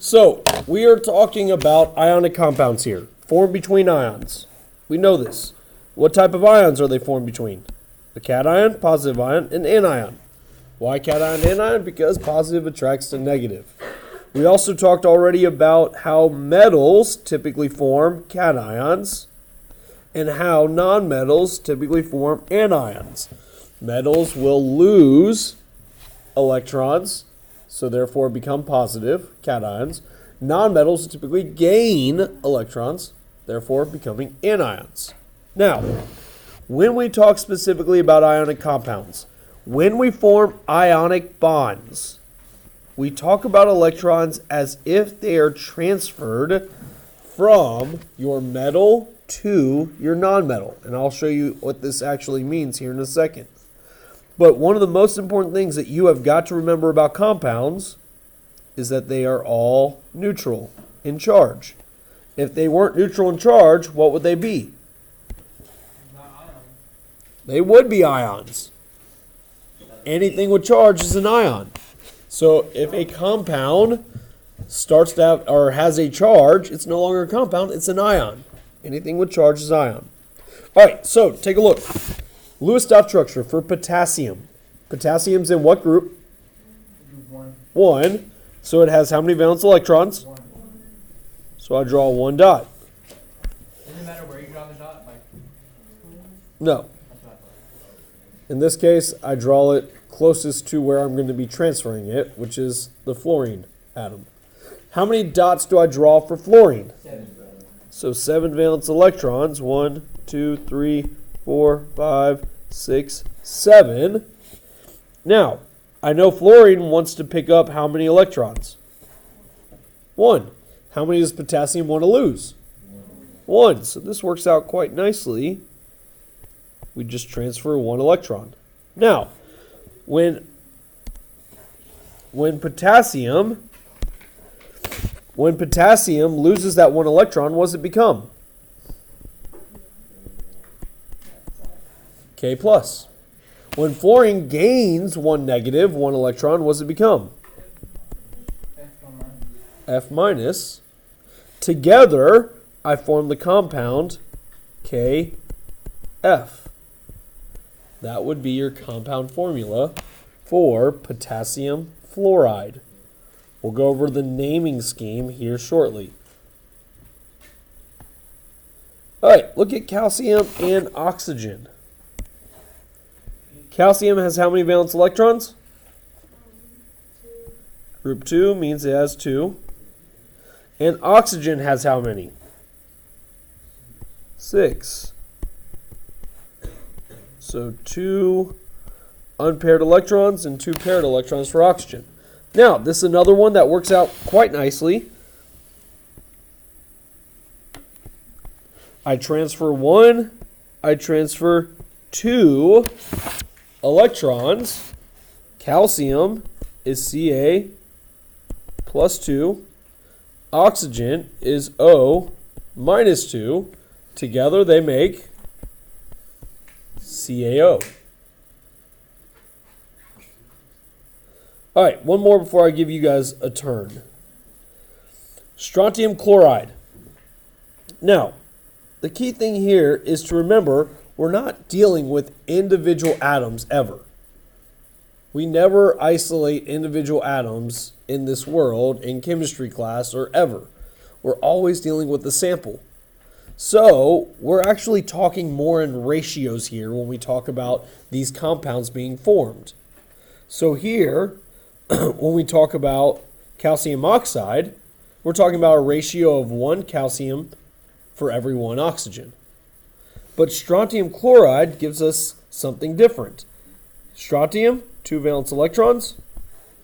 So, we are talking about ionic compounds here, formed between ions. We know this. What type of ions are they formed between? A cation, positive ion, and anion. Why cation and anion? Because positive attracts to negative. We also talked already about how metals typically form cations and how nonmetals typically form anions. Metals will lose electrons, so therefore become positive cations. Nonmetals typically gain electrons, therefore becoming anions. Now, when we talk specifically about ionic compounds, when we form ionic bonds, we talk about electrons as if they are transferred from your metal to your nonmetal. And I'll show you what this actually means here in a second. But one of the most important things that you have got to remember about compounds is that they are all neutral in charge. If they weren't neutral in charge, what would they be? They would be ions. Anything with charge is an ion. So if a compound starts to have or has a charge, it's no longer a compound, it's an ion. Anything with charge is ion. All right, so take a look. Lewis dot structure for potassium. Potassium's in what group? One. So it has how many valence electrons? One. So I draw one dot. Doesn't matter where you draw the dot? No. In this case, I draw it closest to where I'm going to be transferring it, which is the fluorine atom. How many dots do I draw for fluorine? 7. So 7 valence electrons. 1, 2, 3, 4, 5, 6, 7. Now, I know fluorine wants to pick up how many electrons? 1. How many does potassium want to lose? 1. So this works out quite nicely. We just transfer 1 electron. Now, when potassium loses that 1 electron, what does it become? K plus. When fluorine gains 1 negative, 1 electron, what does it become? F minus. Together, I form the compound KF. That would be your compound formula for potassium fluoride. We'll go over the naming scheme here shortly. All right, look at calcium and oxygen. Calcium has how many valence electrons? Group 2 means it has 2. And oxygen has how many? 6. So 2 unpaired electrons and 2 paired electrons for oxygen. Now, this is another one that works out quite nicely. I transfer 2 electrons. Calcium is Ca plus 2. Oxygen is O minus 2. Together they make CaO. All right, one more before I give you guys a turn. Strontium chloride. Now, the key thing here is to remember we're not dealing with individual atoms ever. We never isolate individual atoms in this world in chemistry class or ever. We're always dealing with the sample. So we're actually talking more in ratios here when we talk about these compounds being formed. So here, when we talk about calcium oxide, we're talking about a ratio of 1 calcium for every 1 oxygen. But strontium chloride gives us something different. Strontium, 2 valence electrons.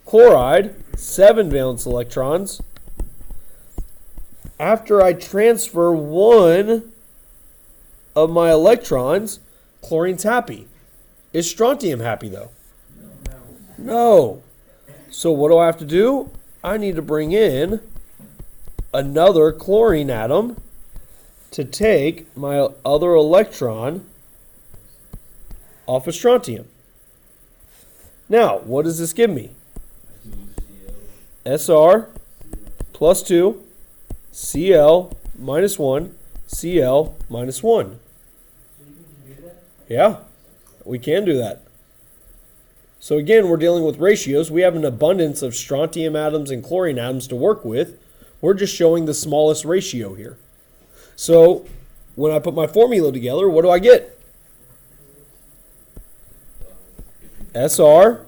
Chloride, 7 valence electrons. After I transfer 1 of my electrons, chlorine's happy. Is strontium happy though? No. So what do I have to do? I need to bring in another chlorine atom to take my other electron off of strontium. Now, what does this give me? Sr plus 2, Cl minus 1, Cl minus 1. So you can do that? Yeah, we can do that. So again, we're dealing with ratios. We have an abundance of strontium atoms and chlorine atoms to work with. We're just showing the smallest ratio here. So when I put my formula together, what do I get? Sr,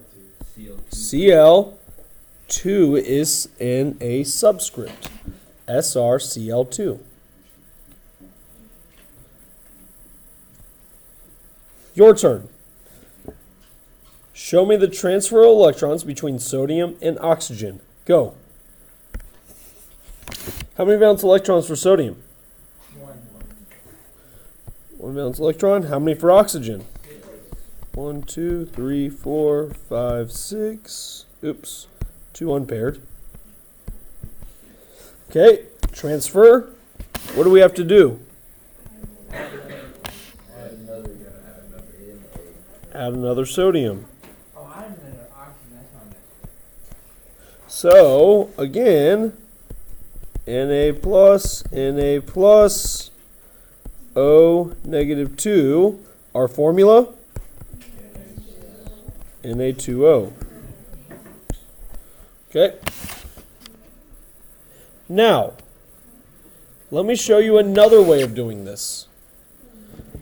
Cl, 2 is in a subscript. SrCl2. Your turn. Show me the transfer of electrons between sodium and oxygen. Go. How many valence electrons for sodium? 1. 1 valence electron. How many for oxygen? 1, 2, 3, 4, 5, 6. Oops. 2 unpaired. Okay. Transfer. What do we have to do? Add another sodium. Oh, I have another oxygen. That's not necessary. So, again, Na plus, O negative 2. Our formula? Na2O. Okay. Now, let me show you another way of doing this.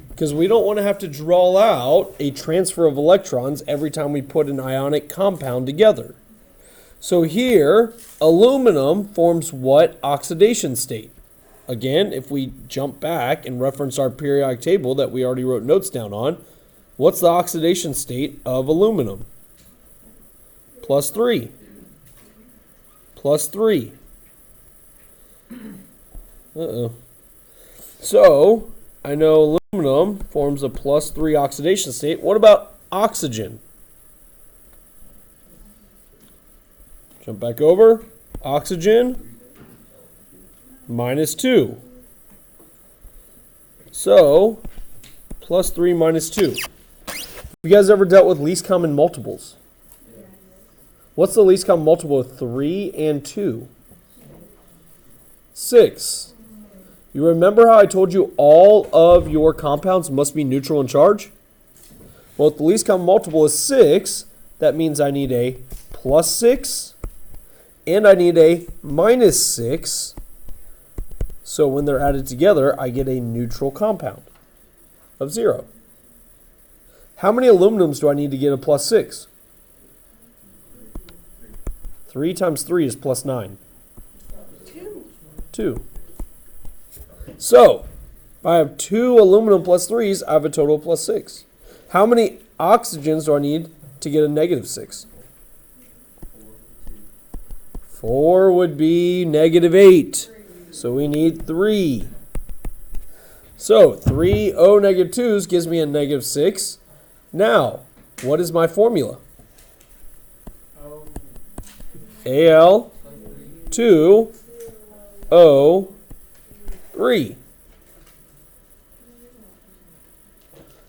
Because we don't want to have to draw out a transfer of electrons every time we put an ionic compound together. So here, aluminum forms what oxidation state? Again, if we jump back and reference our periodic table that we already wrote notes down on, what's the oxidation state of aluminum? Plus 3. Plus 3. So, I know aluminum forms a plus 3 oxidation state. What about oxygen? Jump back over. Oxygen, minus 2. So, plus 3 minus 2. You guys ever dealt with least common multiples? What's the least common multiple of 3 and 2? 6. You remember how I told you all of your compounds must be neutral in charge? Well, if the least common multiple is 6, that means I need a plus 6 and I need a minus 6. So when they're added together, I get a neutral compound of 0. How many aluminums do I need to get a plus 6? 3 times 3 is plus 9. 2. So, if I have 2 aluminum plus 3s, I have a total of plus 6. How many oxygens do I need to get a negative 6? 4 would be negative 8. So we need 3. So 3 O negative 2s gives me a negative 6. Now, what is my formula? Al 2 O 3.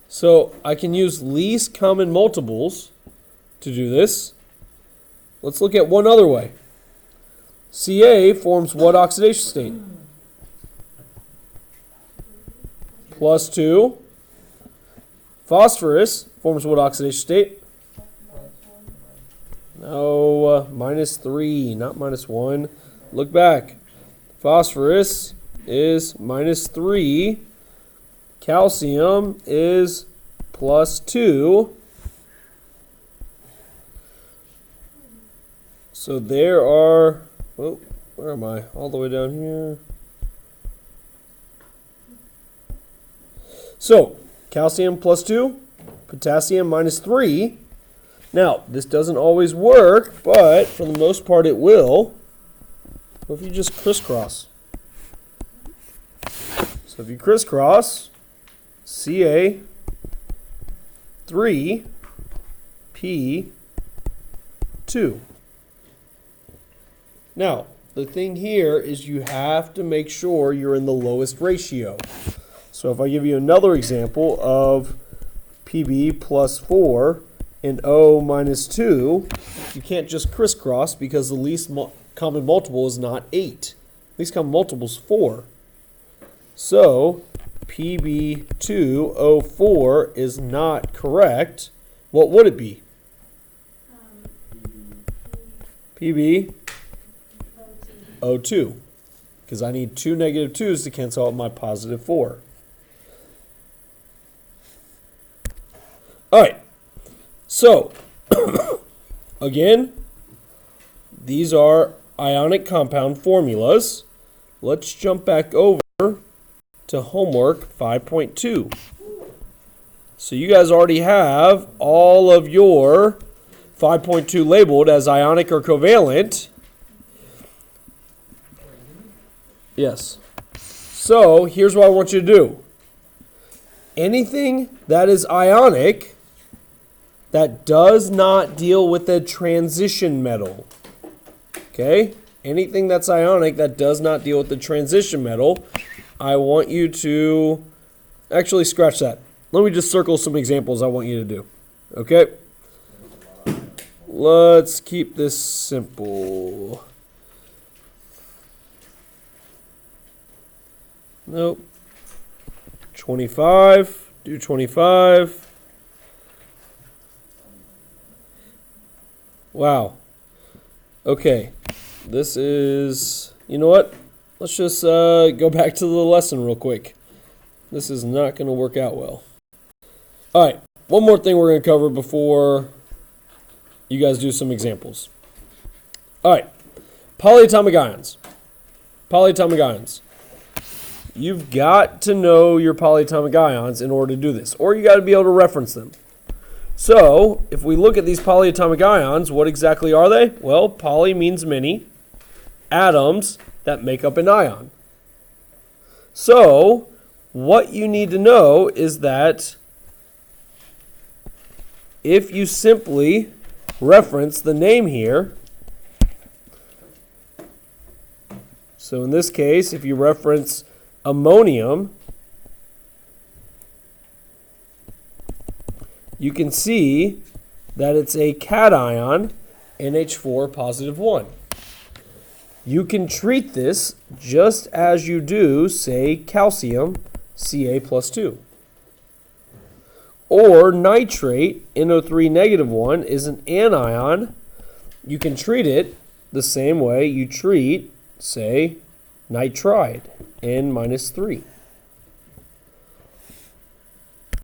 So I can use least common multiples to do this. Let's look at one other way. Ca forms what oxidation state? Plus 2. Phosphorus forms what oxidation state? No, minus 3, not minus 1. Look back. Phosphorus is minus 3. Calcium is plus 2. So there are, oh, where am I? All the way down here. So, calcium plus 2, potassium minus 3. Now, this doesn't always work, but for the most part it will. What if you just crisscross? So if you crisscross, Ca 3 P 2. Now, the thing here is you have to make sure you're in the lowest ratio. So if I give you another example of Pb plus 4 and O minus 2, you can't just crisscross because the least common multiple is not 8. Least common multiple is 4. So PB2O4 is not correct. What would it be? PBO2. Because I need two negative 2's to cancel out my positive 4. All right. So, again, these are ionic compound formulas. Let's jump back over to homework 5.2. So you guys already have all of your 5.2 labeled as ionic or covalent. Yes. So here's what I want you to do. Anything that is ionic that does not deal with a transition metal. Okay? Anything that's ionic that does not deal with the transition metal, I want you to actually scratch that. Let me just circle some examples I want you to do. Okay? Let's keep this simple. Nope. 25. Do 25. Wow. Okay. This is, you know what? Let's just go back to the lesson real quick. This is not going to work out well. All right. One more thing we're going to cover before you guys do some examples. All right. Polyatomic ions. Polyatomic ions. You've got to know your polyatomic ions in order to do this, or you got to be able to reference them. So, if we look at these polyatomic ions, what exactly are they? Well, poly means many, atoms that make up an ion. So, what you need to know is that if you simply reference the name here, so in this case, if you reference ammonium, you can see that it's a cation, NH4 positive 1. You can treat this just as you do, say, calcium, Ca plus 2. Or nitrate, NO3 negative 1, is an anion. You can treat it the same way you treat, say, nitride, N minus 3.